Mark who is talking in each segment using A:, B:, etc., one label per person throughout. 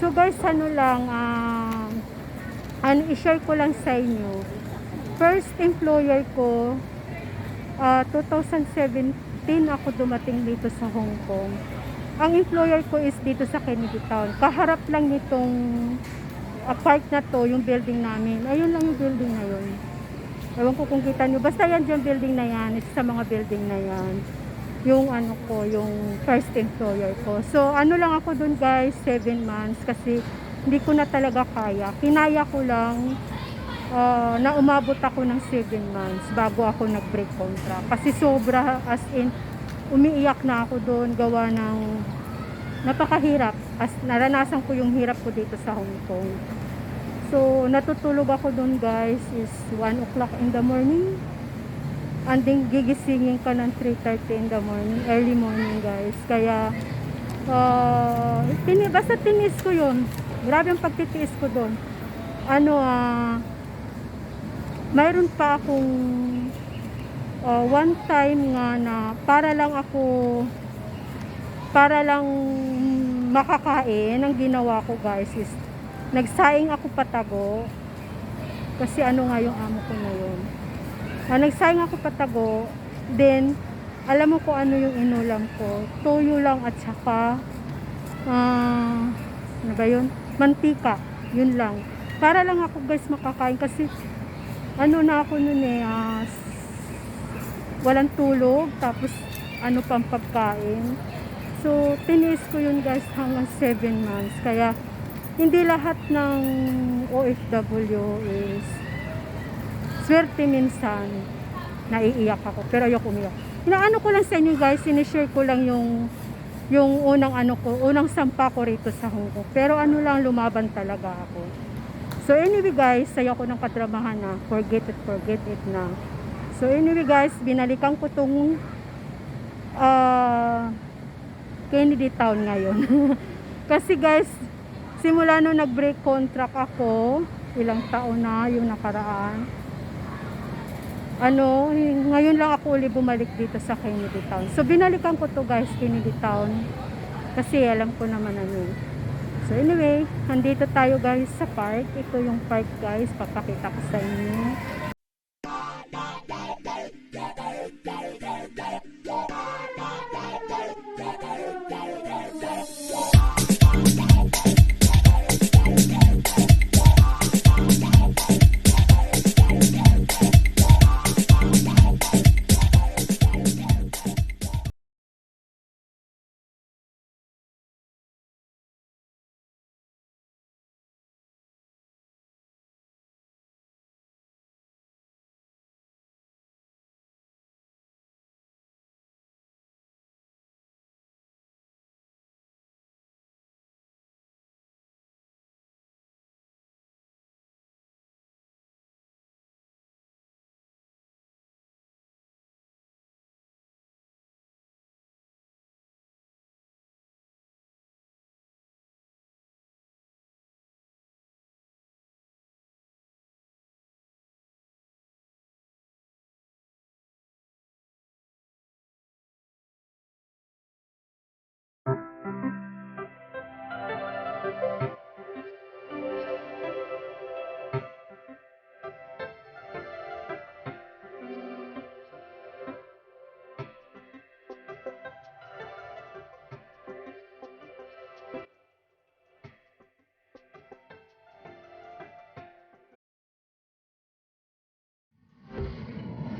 A: So guys, ano lang, i-share ko lang sa inyo. First employer ko, 2017 ako dumating dito sa Hong Kong. Ang employer ko is dito sa Kennedy Town. Kaharap lang nitong park na to, yung building namin. Ayun lang yung building na yun. Ewan ko kung kita nyo. Basta yan yung building na yan. Isa sa mga building na yan. Yung ano ko, yung first employer ko. So, ano lang ako dun guys, 7 months. Kasi hindi ko na talaga kaya. Kinaya ko lang na umabot ako ng 7 months bago ako nag-break contract. Kasi sobra, as in, umiiyak na ako doon gawa ng napakahirap. As naranasan ko yung hirap ko dito sa Hong Kong. So, natutulog ako doon guys is 1 o'clock in the morning. And then gigisingin ka ng 3:30 in the morning, early morning guys. Kaya, basta tinis ko yun. Grabe ang pagtitiis ko doon. Mayroon pa akong one time nga na para lang makakain, ang ginawa ko guys is nagsaing ako patago kasi ano nga yung amo ko na yun. Nagsaing ako patago, then alam mo kung ano yung inulam ko, toyo lang at saka ano ba yun, mantika, yun lang, para lang ako guys makakain kasi ano na ako nun walang tulog, tapos ano pang pagkain. So tinis ko yun guys hanggang 7 months. Kaya hindi lahat ng OFW is swerte. Minsan naiiyak ako, pero ayoko umiyak. Inaano ko lang sa inyo guys, sinishare ko lang yung unang sampa ko rito sa Hong Kong. Pero ano lang, lumaban talaga ako. So anyway guys, sayo ko ng katramahan na forget it na. So anyway guys, binalikan ko tong Kennedy Town ngayon. Kasi guys, simula nung nag-break contract ako, ilang taon na yung nakaraan. Ngayon lang ako ulit bumalik dito sa Kennedy Town. So binalikan ko to guys, Kennedy Town. Kasi alam ko naman ano. So anyway, nandito tayo guys sa park. Ito yung park guys, papakita ko sa inyo.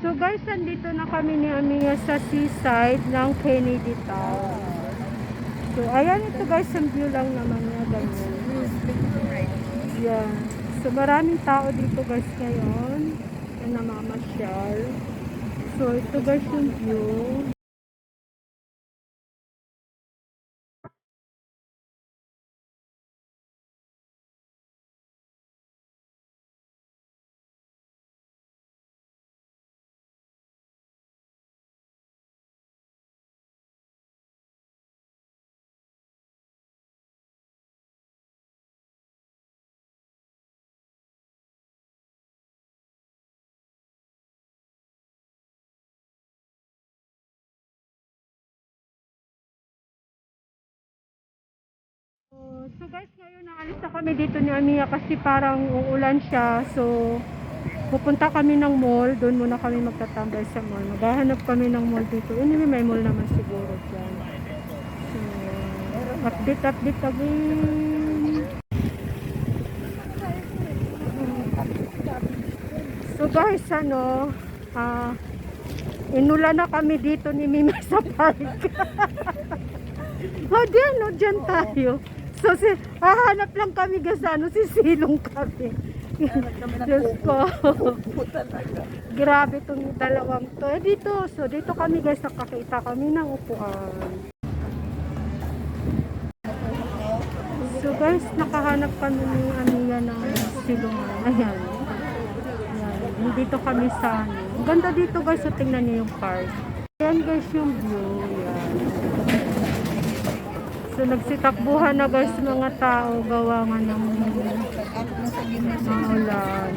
A: So guys, nandito na kami ni Amia sa seaside ng Kennedy Town. So ayan, ito guys, ang view lang naman niya, ganyan. Yeah. So maraming tao dito guys ngayon na namamasyal. So ito guys yung view. So guys, ngayon naalis na kami dito ni Amia kasi parang uulan siya. So pupunta kami ng mall. Doon muna kami magtatambay sa mall. Maghahanap kami ng mall dito. Anyway, may mall naman siguro dyan. So, update again. So guys, inula na kami dito ni Mimi sa park. Diyan tayo. So, hahanap lang kami guys, sisilong kami. Diyos ko. Grabe itong dalawang to. Dito, so dito kami guys, nakakita kami ng upuan. So guys, nakahanap kami ni Amiya ng silungan. Ayan. Dito kami sa Ang ganda dito guys, so tingnan niyo yung park. Ayan guys yung view. Ayan. So nagsitakbuhan na guys mga tao, gawa nga ng ulan.